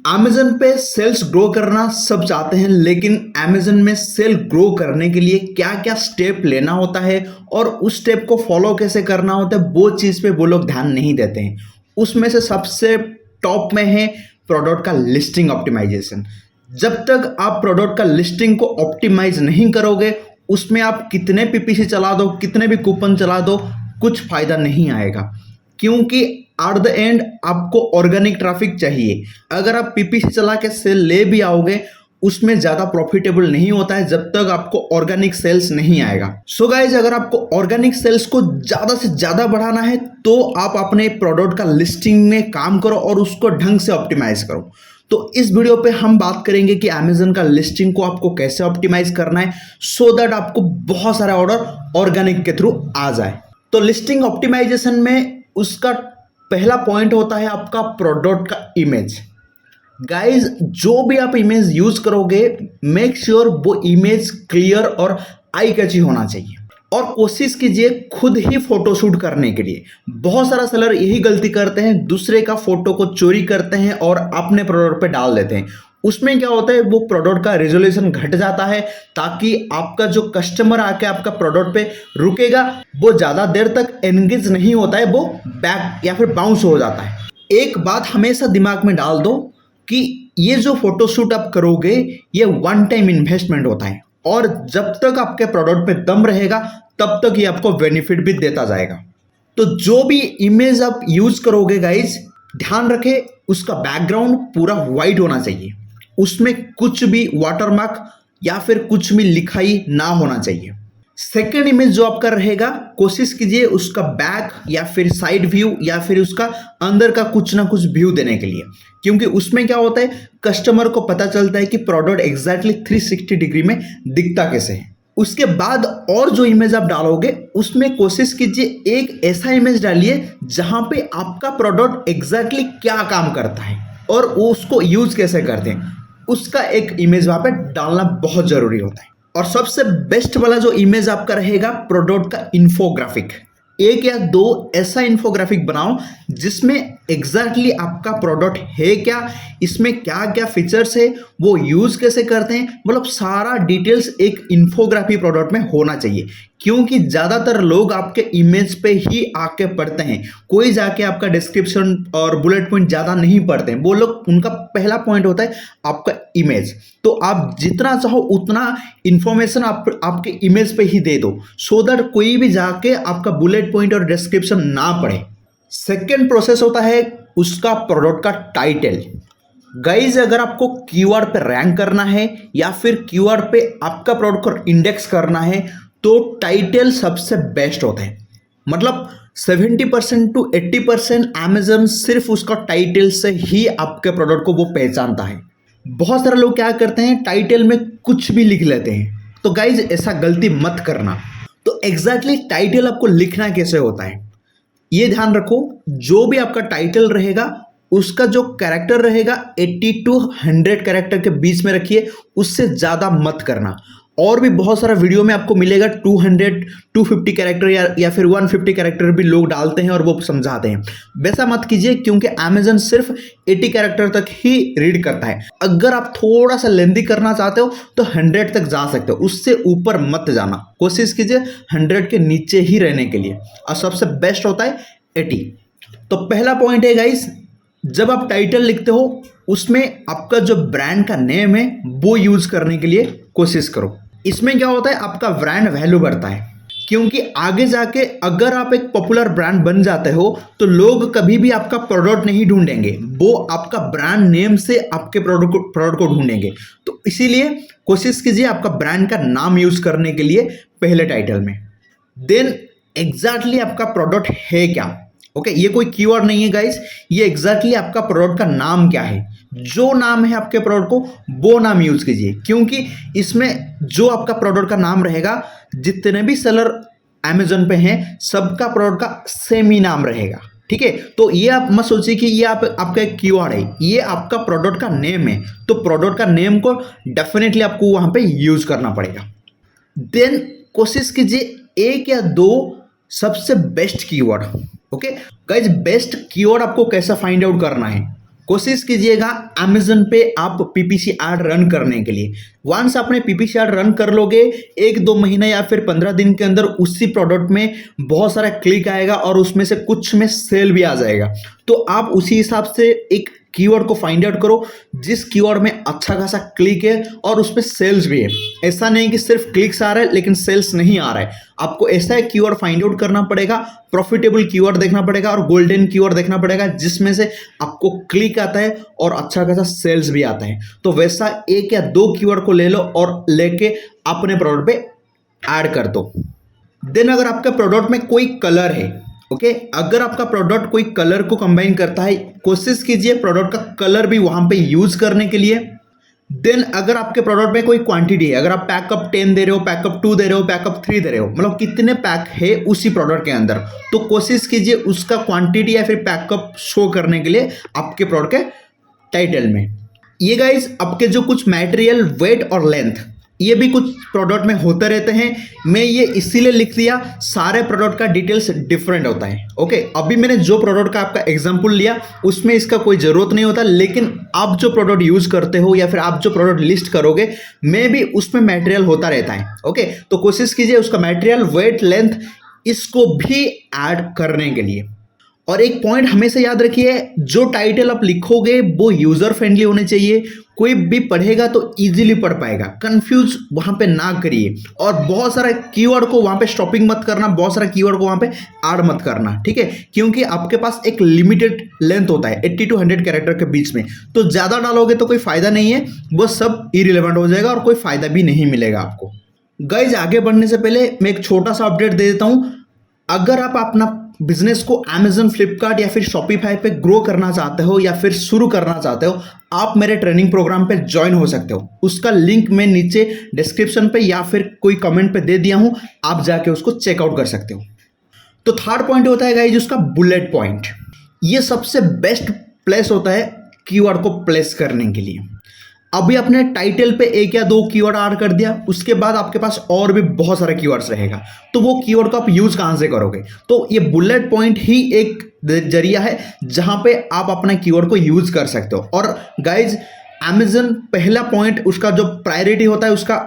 Amazon पे cells grow करना सब चाहते हैं, लेकिन अमेजन में सेल ग्रो करने के लिए क्या क्या स्टेप लेना होता है और उस स्टेप को फॉलो कैसे करना होता है, वो चीज़ पे वो लोग ध्यान नहीं देते हैं। उसमें से सबसे टॉप में है प्रोडक्ट का लिस्टिंग ऑप्टिमाइजेशन। जब तक आप प्रोडक्ट का लिस्टिंग को ऑप्टिमाइज नहीं करोगे, उसमें आप कितने पीपीसी चला दो, कितने भी कूपन चला दो, कुछ फायदा नहीं आएगा। क्योंकि एट द एंड आपको ऑर्गेनिक ट्रैफिक चाहिए। अगर आप पीपीसी चला के सेल ले भी आओगे, उसमें ज़्यादा प्रॉफिटेबल नहीं होता है जब तक आपको ऑर्गेनिक सेल्स नहीं आएगा। सो गाइज, अगर आपको ऑर्गेनिक सेल्स को ज़्यादा से ज़्यादा बढ़ाना है तो आप अपने प्रोडक्ट का लिस्टिंग में काम करो और उसको ढंग से ऑप्टिमाइज करो। तो इस वीडियो पे हम बात करेंगे कि अमेजन का लिस्टिंग को आपको कैसे ऑप्टिमाइज करना है सो दैट आपको बहुत सारा ऑर्डर ऑर्गेनिक के थ्रू आ जाए। तो लिस्टिंग ऑप्टिमाइजेशन में उसका पहला पॉइंट होता है आपका प्रोडक्ट का इमेज। गाइज, जो भी आप इमेज यूज करोगे, मेक श्योर वो इमेज क्लियर और आई कैची होना चाहिए। और कोशिश कीजिए खुद ही फोटोशूट करने के लिए। बहुत सारा सेलर यही गलती करते हैं, दूसरे का फोटो को चोरी करते हैं और अपने प्रोडक्ट पे डाल देते हैं। उसमें क्या होता है, वो प्रोडक्ट का रेजोल्यूशन घट जाता है, ताकि आपका जो कस्टमर आके आपका प्रोडक्ट पे रुकेगा वो ज़्यादा देर तक एंगेज नहीं होता है, वो बैक या फिर बाउंस हो जाता है। एक बात हमेशा दिमाग में डाल दो कि ये जो फोटोशूट आप करोगे, ये वन टाइम इन्वेस्टमेंट होता है और जब तक आपके प्रोडक्ट पे दम रहेगा तब तक ये आपको बेनिफिट भी देता जाएगा। तो जो भी इमेज आप यूज करोगे गाइज, ध्यान रखें उसका बैकग्राउंड पूरा वाइट होना चाहिए, उसमें कुछ भी वाटरमार्क या फिर कुछ भी लिखाई ना होना चाहिए। सेकेंड इमेज जो आपका रहेगा, कोशिश कीजिए उसका बैक या फिर साइड व्यू या फिर उसका अंदर का कुछ ना कुछ व्यू देने के लिए, क्योंकि उसमें क्या होता है, कस्टमर को पता चलता है कि प्रोडक्ट एग्जैक्टली 360 डिग्री में दिखता कैसे है। उसके बाद और जो इमेज आप डालोगे, उसमें कोशिश कीजिए एक ऐसा इमेज डालिए जहां पे आपका प्रोडक्ट एग्जैक्टली क्या काम करता है और उसको यूज कैसे करते हैं, उसका एक इमेज वहां पे डालना बहुत जरूरी होता है। और सबसे बेस्ट वाला जो इमेज आपका रहेगा, प्रोडक्ट का इन्फोग्राफिक। एक या दो ऐसा इन्फोग्राफिक बनाओ जिसमें एग्जैक्टली आपका प्रोडक्ट है क्या, इसमें क्या क्या फीचर्स है, वो यूज कैसे करते हैं, मतलब सारा डिटेल्स एक इन्फोग्राफी प्रोडक्ट में होना चाहिए। क्योंकि ज़्यादातर लोग आपके इमेज पे ही आके पढ़ते हैं, कोई जाके आपका डिस्क्रिप्शन और बुलेट पॉइंट ज़्यादा नहीं पढ़ते हैं। वो लोग, उनका पहला पॉइंट होता है आपका इमेज। तो आप जितना चाहो उतना इंफॉर्मेशन आपके इमेज पे ही दे दो, सो दैट कोई भी जाके आपका बुलेट पॉइंट और डिस्क्रिप्शन ना पढ़े। सेकेंड प्रोसेस होता है उसका प्रोडक्ट का टाइटल। गाइज, अगर आपको कीवर्ड पे रैंक करना है या फिर कीवर्ड पे आपका प्रोडक्ट को इंडेक्स करना है, तो टाइटल सबसे बेस्ट होता है। मतलब 70% to 80% अमेजन सिर्फ उसका टाइटल से ही आपके प्रोडक्ट को वो पहचानता है। बहुत सारे लोग क्या करते हैं, टाइटल में कुछ भी लिख लेते हैं। तो गाइज, ऐसा गलती मत करना। तो एग्जैक्टली टाइटल आपको लिखना कैसे होता है, ये ध्यान रखो। जो भी आपका टाइटल रहेगा, उसका जो कैरेक्टर रहेगा 80 to 100 कैरेक्टर के बीच में रखिए, उससे ज़्यादा मत करना। और भी बहुत सारा वीडियो में आपको मिलेगा 200 250 कैरेक्टर या फिर 150 कैरेक्टर भी लोग डालते हैं और वो समझाते हैं। वैसा मत कीजिए, क्योंकि अमेजन सिर्फ 80 कैरेक्टर तक ही रीड करता है। अगर आप थोड़ा सा लेंदी करना चाहते हो तो 100 तक जा सकते हो, उससे ऊपर मत जाना। कोशिश कीजिए 100 के नीचे ही रहने के लिए, और सबसे बेस्ट होता है 80। तो पहला पॉइंट है गाइस, जब आप टाइटल लिखते हो उसमें आपका जो ब्रांड का नेम है वो यूज करने के लिए कोशिश करो। इसमें क्या होता है, आपका ब्रांड वैल्यू बढ़ता है। क्योंकि आगे जाके अगर आप एक पॉपुलर ब्रांड बन जाते हो तो लोग कभी भी आपका प्रोडक्ट नहीं ढूंढेंगे, वो आपका ब्रांड नेम से आपके प्रोडक्ट को ढूंढेंगे। तो इसीलिए कोशिश कीजिए आपका ब्रांड का नाम यूज करने के लिए पहले टाइटल में। देन एग्जैक्टली आपका प्रोडक्ट है क्या। ओके, ये कोई कीवर्ड नहीं है गाइस, ये एग्जैक्टली आपका प्रोडक्ट का नाम क्या है। जो नाम है आपके प्रोडक्ट को, वो नाम यूज कीजिए। क्योंकि इसमें जो आपका प्रोडक्ट का नाम रहेगा, जितने भी सेलर अमेजन पे हैं, सबका प्रोडक्ट का सेम ही नाम रहेगा। ठीक है, तो ये आप मत सोचिए कि ये आपका एक कीवर्ड है, ये आपका प्रोडक्ट का नेम है। तो प्रोडक्ट का नेम को डेफिनेटली आपको वहां पे यूज करना पड़ेगा। देन कोशिश कीजिए एक या दो सबसे best keyword. Okay guys, best keyword आपको कैसा फाइंड आउट करना है, कोशिश कीजिएगा अमेजन पे आप पीपीसी ऐड रन करने के लिए। वंस आपने पीपीसी ऐड रन कर लोगे, 1-2 महीना या फिर 15 दिन के अंदर उसी प्रोडक्ट में बहुत सारा क्लिक आएगा और उसमें से कुछ में सेल भी आ जाएगा। तो आप उसी हिसाब से एक कीवर्ड को फाइंड आउट करो जिस कीवर्ड में अच्छा खासा क्लिक है और उस पर सेल्स भी है। ऐसा नहीं कि सिर्फ क्लिक्स आ रहा है लेकिन सेल्स नहीं आ रहा है। आपको ऐसा एक कीवर्ड फाइंड आउट करना पड़ेगा, प्रॉफिटेबल कीवर्ड देखना पड़ेगा और गोल्डन कीवर्ड देखना पड़ेगा जिसमें से आपको क्लिक आता है और अच्छा खासा सेल्स भी आता है। तो वैसा 1 या 2 कीवर्ड को ले लो और लेके अपने प्रोडक्ट पे ऐड कर दो। देन अगर आपके प्रोडक्ट में कोई कलर है, ओके, अगर आपका प्रोडक्ट कोई कलर को कंबाइन करता है, कोशिश कीजिए प्रोडक्ट का कलर भी वहां पे यूज करने के लिए। देन अगर आपके प्रोडक्ट में कोई क्वांटिटी है, अगर आप पैकअप 10 दे रहे हो, पैकअप 2 दे रहे हो, पैकअप 3 दे रहे हो, मतलब कितने पैक है उसी प्रोडक्ट के अंदर, तो कोशिश कीजिए उसका क्वांटिटी या फिर पैकअप शो करने के लिए आपके प्रोडक्ट के टाइटल में। ये गाइज आपके जो कुछ मटेरियल, वेट और लेंथ, ये भी कुछ प्रोडक्ट में होते रहते हैं। मैं ये इसीलिए लिख दिया, सारे प्रोडक्ट का डिटेल्स डिफरेंट होता है। ओके, अभी मैंने जो प्रोडक्ट का आपका एग्जांपल लिया उसमें इसका कोई ज़रूरत नहीं होता, लेकिन आप जो प्रोडक्ट यूज़ करते हो या फिर आप जो प्रोडक्ट लिस्ट करोगे मे भी उसमें मटेरियल होता रहता है। ओके, तो कोशिश कीजिए उसका मटेरियल, वेट, लेंथ इसको भी ऐड करने के लिए। और एक पॉइंट हमेशा याद रखिए, जो टाइटल आप लिखोगे वो यूजर फ्रेंडली होने चाहिए। कोई भी पढ़ेगा तो इजीली पढ़ पाएगा, कंफ्यूज वहां पे ना करिए। और बहुत सारा कीवर्ड को वहां पे स्टॉपिंग मत करना, बहुत सारा कीवर्ड को वहां पे ऐड मत करना, ठीक है, क्योंकि आपके पास एक लिमिटेड लेंथ होता है 80 to 100 कैरेक्टर के बीच में। तो ज्यादा डालोगे तो कोई फायदा नहीं है, वो सब इरिलेवेंट हो जाएगा और कोई फायदा भी नहीं मिलेगा आपको। गाइज आगे बढ़ने से पहले मैं एक छोटा सा अपडेट दे देता हूं। अगर आप अपना बिजनेस को अमेजन, फ्लिपकार्ट या फिर शॉपिफाई पे ग्रो करना चाहते हो या फिर शुरू करना चाहते हो, आप मेरे ट्रेनिंग प्रोग्राम पे ज्वाइन हो सकते हो। उसका लिंक मैं नीचे डिस्क्रिप्शन पे या फिर कोई कमेंट पे दे दिया हूं, आप जाके उसको चेकआउट कर सकते हो। तो थर्ड पॉइंट होता है गाइस उसका बुलेट पॉइंट। ये सबसे बेस्ट प्लेस होता है कीवर्ड को प्लेस करने के लिए। अभी आपने टाइटल पे 1 या 2 कीवर्ड ऐड कर दिया, उसके बाद आपके पास और भी बहुत सारे कीवर्ड्स रहेगा, तो वो कीवर्ड को आप यूज कहां से करोगे? तो ये बुलेट पॉइंट ही एक जरिया है जहां पे आप अपना कीवर्ड को यूज कर सकते हो। और गाइज अमेजन पहला पॉइंट उसका जो प्रायोरिटी होता है उसका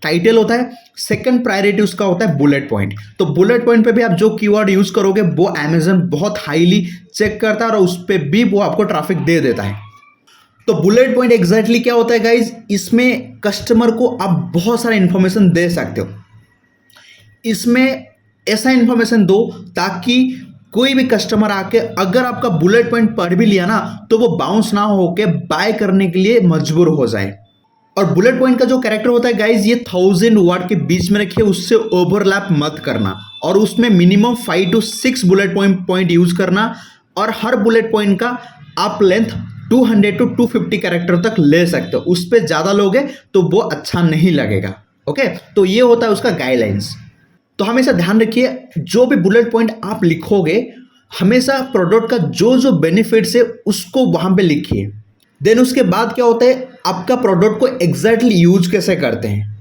टाइटल होता है, सेकंड प्रायोरिटी उसका होता है बुलेट पॉइंट। तो बुलेट पॉइंट पे भी आप जो कीवर्ड यूज करोगे वो अमेजन बहुत हाईली चेक करता है और उस पर भी वो आपको ट्रैफिक दे देता है। तो बुलेट पॉइंट एग्जैक्टली क्या होता है गाइज? इसमें कस्टमर को आप बहुत सारा इंफॉर्मेशन दे सकते हो। इसमें ऐसा इंफॉर्मेशन दो ताकि कोई भी कस्टमर आके अगर आपका बुलेट पॉइंट पढ़ भी लिया ना तो वो बाउंस ना होके बाय करने के लिए मजबूर हो जाए। और बुलेट पॉइंट का जो कैरेक्टर होता है गाइज, ये 1000 वर्ड के बीच में रखिए, उससे ओवरलैप मत करना और उसमें minimum 5 to 6 bullet point use करना। और हर बुलेट पॉइंट का आप लेंथ 200 to 250 कैरेक्टर तक ले सकते हो, उस पर ज़्यादा लोगे तो वो अच्छा नहीं लगेगा। ओके, तो ये होता है उसका गाइडलाइंस। तो हमेशा ध्यान रखिए जो भी बुलेट पॉइंट आप लिखोगे हमेशा प्रोडक्ट का जो जो बेनिफिट्स है उसको वहां पे लिखिए। देन उसके बाद क्या होता है, आपका प्रोडक्ट को एग्जैक्टली यूज कैसे करते हैं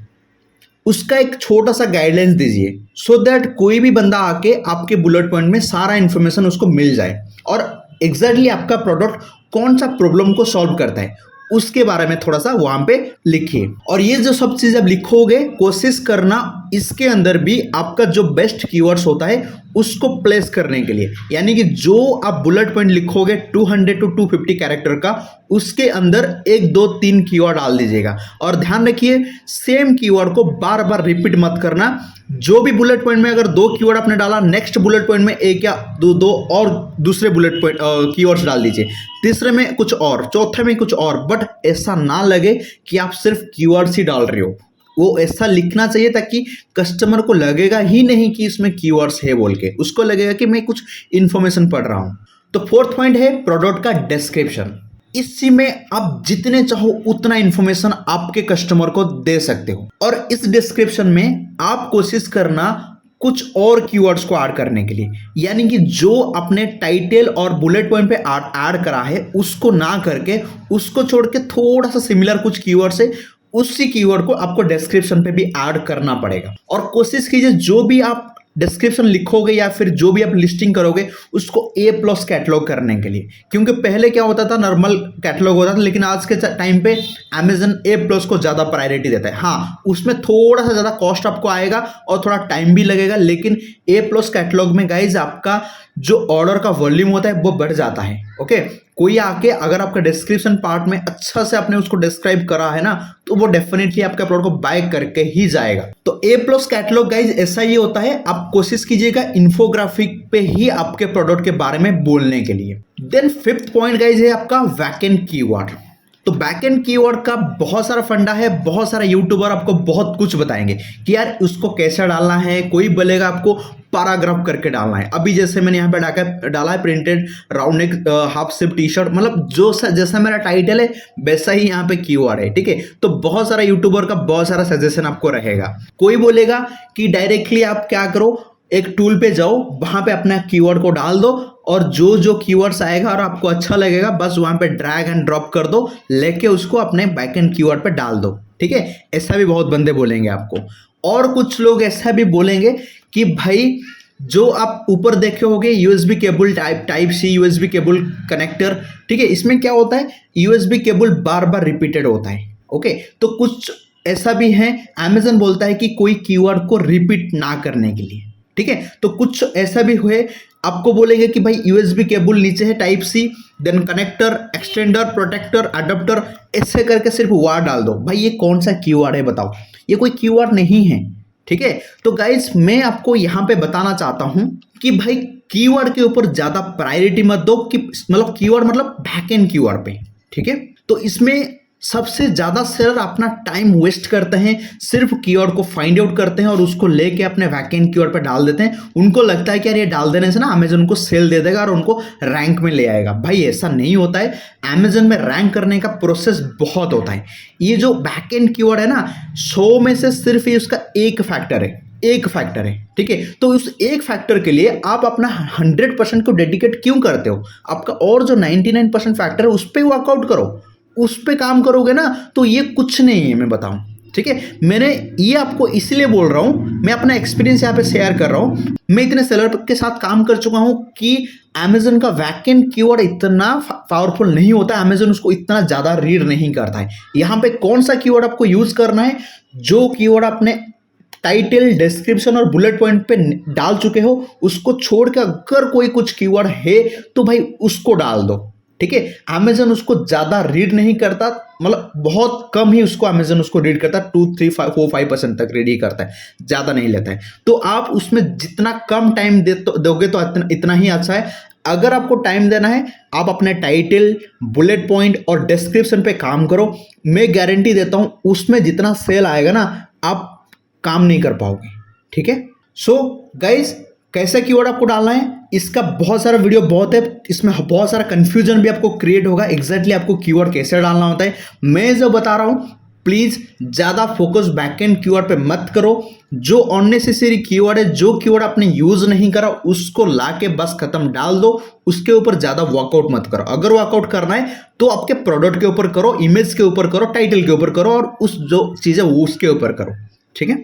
उसका एक छोटा सा गाइडलाइंस दीजिए, सो दैट कोई भी बंदा आके आपके बुलेट पॉइंट में सारा इंफॉर्मेशन उसको मिल जाए और एग्जैक्टली आपका प्रोडक्ट कौन सा प्रॉब्लम को सॉल्व करता है उसके बारे में थोड़ा सा वहां पे लिखिए। और ये जो सब चीज आप लिखोगे कोशिश करना इसके अंदर भी आपका जो बेस्ट कीवर्ड्स होता है उसको प्लेस करने के लिए, यानी कि जो आप बुलेट पॉइंट लिखोगे 200 to 250 कैरेक्टर का, उसके अंदर 1, 2, 3 कीवर्ड डाल दीजिएगा। और ध्यान रखिए सेम कीवर्ड को बार बार रिपीट मत करना। जो भी बुलेट पॉइंट में अगर 2 कीवर्ड आपने डाला, नेक्स्ट बुलेट पॉइंट में 1 या 2 और दूसरे बुलेट पॉइंट कीवर्ड्स डाल दीजिए, तीसरे में कुछ और, चौथे में कुछ और। बट ऐसा ना लगे कि आप सिर्फ कीवर्ड्स ही डाल रहे हो, वो ऐसा लिखना चाहिए ताकि कस्टमर को लगेगा ही नहीं कि इसमें कीवर्ड्स है बोल के, उसको लगेगा कि मैं कुछ इंफॉर्मेशन पढ़ रहा हूं। तो फोर्थ पॉइंट है प्रोडक्ट का डिस्क्रिप्शन। इसी में आप जितने चाहो उतना इंफॉर्मेशन आपके कस्टमर को दे सकते हो और इस डिस्क्रिप्शन में आप कोशिश करना कुछ और कीवर्ड्स को ऐड करने के लिए, यानी कि जो अपने टाइटल और बुलेट पॉइंट पे ऐड करा है उसको ना करके उसको छोड़ के थोड़ा सा सिमिलर कुछ कीवर्ड से उसी कीवर्ड को आपको डिस्क्रिप्शन पे भी ऐड करना पड़ेगा। और कोशिश कीजिए जो भी आप डिस्क्रिप्शन लिखोगे या फिर जो भी आप लिस्टिंग करोगे उसको A+ कैटलॉग करने के लिए, क्योंकि पहले क्या होता था नॉर्मल कैटलॉग होता था, लेकिन आज के टाइम पे अमेजन A+ को ज़्यादा प्रायोरिटी देता है। हाँ, उसमें थोड़ा सा ज़्यादा कॉस्ट आपको आएगा और थोड़ा टाइम भी लगेगा, लेकिन A+ कैटलॉग में गाइज आपका जो ऑर्डर का वॉल्यूम होता है वो बढ़ जाता है। ओके, कोई आके अगर आपका डिस्क्रिप्शन पार्ट में अच्छा से आपने उसको डिस्क्राइब करा है ना, तो वो डेफिनेटली आपका प्रोडक्ट को बाय करके ही जाएगा। तो A+ कैटलॉग गाइज ऐसा ही होता है, आप कोशिश कीजिएगा इन्फोग्राफिक पे ही आपके प्रोडक्ट के बारे में बोलने के लिए। देन 5th पॉइंट गाइज है आपका बैकएंड कीवर्ड। तो बैकएंड कीवर्ड का बहुत सारा फंडा है, बहुत सारा यूट्यूबर आपको बहुत कुछ बताएंगे कि यार उसको कैसे डालना है। कोई बोलेगा आपको पैराग्राफ करके डालना है। अभी जैसे मैंने यहाँ पे डाला है printed round neck half zip T shirt, मतलब जो जैसा मेरा टाइटल है वैसा ही यहाँ पे कीवर्ड है। ठीक है, तो बहुत सारा यूट्यूबर का बहुत सारा सजेशन आपको रहेगा। कोई बोलेगा कि डायरेक्टली आप क्या करो, एक टूल पे जाओ, वहां पे अपना कीवर्ड को डाल दो और जो जो कीवर्ड्स आएगा और आपको अच्छा लगेगा बस वहां पे ड्रैग एंड ड्रॉप कर दो, लेके उसको अपने बैकएंड कीवर्ड पे डाल दो। ठीक है, ऐसा भी बहुत बंदे बोलेंगे आपको। और कुछ लोग ऐसा भी बोलेंगे कि भाई जो आप ऊपर देखे होंगे USB cable type C USB cable connector, ठीक है, इसमें क्या होता है यूएसबी केबल बार बार रिपीटेड होता है। ओके, तो कुछ ऐसा भी है अमेजन बोलता है कि कोई कीवर्ड को रिपीट ना करने के लिए। ठीक है, तो कुछ ऐसा भी हुए आपको बोलेंगे कि भाई यूएसबी केबल नीचे है type C, then connector, extender, protector, adapter, ऐसे करके सिर्फ वर्ड डाल दो। भाई ये कौन सा कीवर्ड है बताओ, ये कोई कीवर्ड नहीं है। ठीक है, तो गाइज मैं आपको यहाँ पे बताना चाहता हूँ कि भाई कीवर्ड के ऊपर ज्यादा प्रायोरिटी मत दो, कि मतलब कीवर्ड मतलब बैकएंड कीवर्ड पे। ठीक है, तो इसमें सबसे ज्यादा सेलर अपना टाइम वेस्ट करते हैं, सिर्फ कीवर्ड को फाइंड आउट करते हैं और उसको लेके अपने बैकएंड कीवर्ड पे डाल देते हैं। उनको लगता है कि यार ये डाल देने से ना अमेजन उनको सेल दे देगा और उनको रैंक में ले आएगा। भाई ऐसा नहीं होता है, अमेजन में रैंक करने का प्रोसेस बहुत होता है। ये जो बैकएंड कीवर्ड है ना, 100 में से सिर्फ ये उसका एक फैक्टर है। ठीक है, तो उस एक फैक्टर के लिए आप अपना 100% को डेडिकेट क्यों करते हो? आपका और जो 99% फैक्टर है उस पर वर्कआउट करो, उस पे काम करोगे ना तो ये कुछ नहीं है, मैं बताऊं। ठीक है, मैंने ये आपको इसलिए बोल रहा हूं, मैं अपना एक्सपीरियंस यहाँ पे शेयर कर रहा हूं। मैं इतने सेलर के साथ काम कर चुका हूं कि अमेजन का बैकएंड कीवर्ड इतना पावरफुल नहीं होता, अमेजन उसको इतना ज्यादा रीड नहीं करता है। यहाँ पे कौन सा कीवर्ड आपको यूज करना है, जो कीवर्ड आपने टाइटल, डिस्क्रिप्शन और बुलेट पॉइंट पे डाल चुके हो उसको छोड़ के अगर कोई कुछ कीवर्ड है तो भाई उसको डाल दो। ठीक है, अमेजन उसको ज्यादा रीड नहीं करता, मतलब बहुत कम ही उसको अमेजन उसको रीड करता है, 2, 3, 4, 5% तक रीड ही करता है, ज्यादा नहीं लेता है। तो आप उसमें जितना कम टाइम दोगे तो इतना ही अच्छा है। अगर आपको टाइम देना है, आप अपने टाइटल, बुलेट पॉइंट और डिस्क्रिप्शन पे काम करो। मैं गारंटी देता हूं उसमें जितना सेल आएगा ना, आप काम नहीं कर पाओगे। ठीक है, सो गाइज कैसा कीवर्ड आपको डालना है, इसका बहुत सारा वीडियो बहुत है, इसमें बहुत सारा कंफ्यूजन भी आपको क्रिएट होगा एग्जैक्टली आपको कीवर्ड कैसे डालना होता है। मैं जो बता रहा हूं प्लीज ज्यादा फोकस बैकएंड कीवर्ड पे मत करो। जो अननेसेसरी कीवर्ड है, जो कीवर्ड आपने यूज नहीं करा उसको लाके बस खत्म डाल दो, उसके ऊपर ज्यादा वर्कआउट मत करो। अगर वर्कआउट करना है तो आपके प्रोडक्ट के ऊपर करो, इमेज के ऊपर करो, टाइटल के ऊपर करो और उस जो चीज है वो उसके ऊपर करो। ठीक है,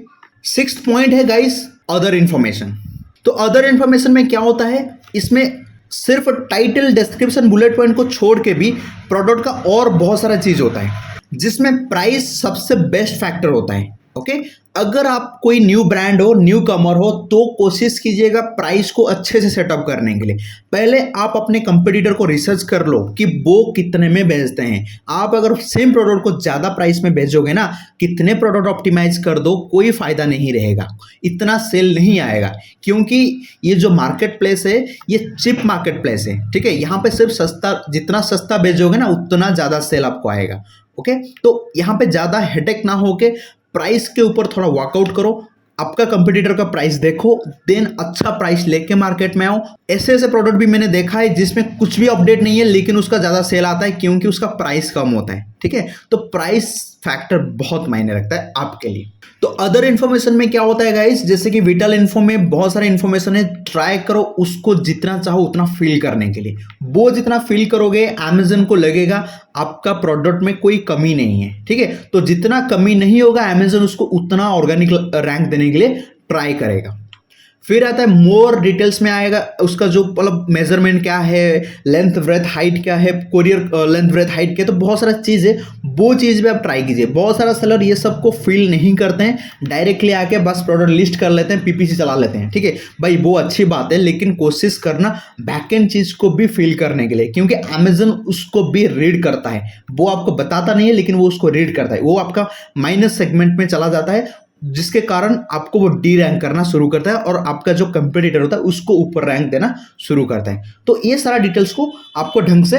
6th पॉइंट है गाइस अदर इंफॉर्मेशन। तो अदर इंफॉर्मेशन में क्या होता है, इसमें सिर्फ टाइटल, डिस्क्रिप्शन, बुलेट पॉइंट को छोड़ के भी प्रोडक्ट का और बहुत सारा चीज होता है, जिसमें प्राइस सबसे बेस्ट फैक्टर होता है। ओके, अगर आप कोई न्यू ब्रांड हो, न्यू कमर हो, तो कोशिश कीजिएगा प्राइस को अच्छे से सेटअप करने के लिए। पहले आप अपने कंपटीटर को रिसर्च कर लो कि वो कितने में बेचते हैं। आप अगर सेम प्रोडक्ट को ज़्यादा प्राइस में बेचोगे ना, कितने प्रोडक्ट ऑप्टिमाइज कर दो, कोई फायदा नहीं रहेगा, इतना सेल नहीं आएगा। क्योंकि ये जो मार्केट प्लेस है ये चिप मार्केट प्लेस है। ठीक है, यहाँ पे सिर्फ सस्ता, जितना सस्ता बेचोगे ना उतना ज़्यादा सेल आपको आएगा। ओके, तो यहाँ पे ज़्यादा हेडेक ना होके प्राइस के ऊपर थोड़ा वर्कआउट करो, आपका कंपटीटर का प्राइस देखो, देन अच्छा प्राइस लेके मार्केट में आओ। ऐसे ऐसे प्रोडक्ट भी मैंने देखा है जिसमें कुछ भी अपडेट नहीं है लेकिन उसका ज्यादा सेल आता है क्योंकि उसका प्राइस कम होता है। ठीक है, तो प्राइस फैक्टर बहुत मायने रखता है आपके लिए। तो अदर इन्फॉर्मेशन में क्या होता है गाइस, जैसे कि विटल इन्फो में बहुत सारे इन्फॉर्मेशन है, ट्राई करो उसको जितना चाहो उतना फिल करने के लिए। वो जितना फिल करोगे अमेजन को लगेगा आपका प्रोडक्ट में कोई कमी नहीं है। ठीक है, तो जितना कमी नहीं होगा अमेजन उसको उतना ऑर्गेनिक रैंक देने के लिए ट्राई करेगा। फिर आता है मोर डिटेल्स में आएगा उसका जो मतलब मेजरमेंट क्या है, लेंथ ब्रेथ हाइट क्या है, कोरियर लेंथ ब्रेथ हाइट क्या है, तो बहुत सारा चीज़ है, वो चीज़ भी आप ट्राई कीजिए। बहुत सारा सेलर ये सब को फील नहीं करते हैं, डायरेक्टली आके बस प्रोडक्ट लिस्ट कर लेते हैं, पीपीसी चला लेते हैं। ठीक है भाई, वो अच्छी बात है, लेकिन कोशिश करना बैकएंड चीज़ को भी फील करने के लिए, क्योंकि अमेजन उसको भी रीड करता है। वो आपको बताता नहीं है, लेकिन वो उसको रीड करता है। वो आपका माइनस सेगमेंट में चला जाता है, जिसके कारण आपको वो डी रैंक करना शुरू करता है और आपका जो कंपटीटर होता है उसको ऊपर रैंक देना शुरू करता है। तो ये सारा डिटेल्स को आपको ढंग से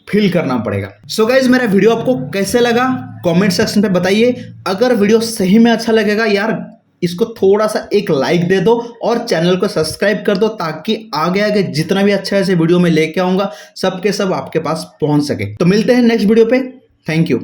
फिल करना पड़ेगा। सो गाइज, मेरा वीडियो आपको कैसे लगा कमेंट सेक्शन पे बताइए। अगर वीडियो सही में अच्छा लगेगा यार, इसको थोड़ा सा एक लाइक दे दो और चैनल को सब्सक्राइब कर दो, ताकि आगे आगे जितना भी अच्छा ऐसे वीडियो में लेके आऊंगा सबके सब आपके पास पहुंच सके। तो मिलते हैं नेक्स्ट वीडियो पे। Thank you.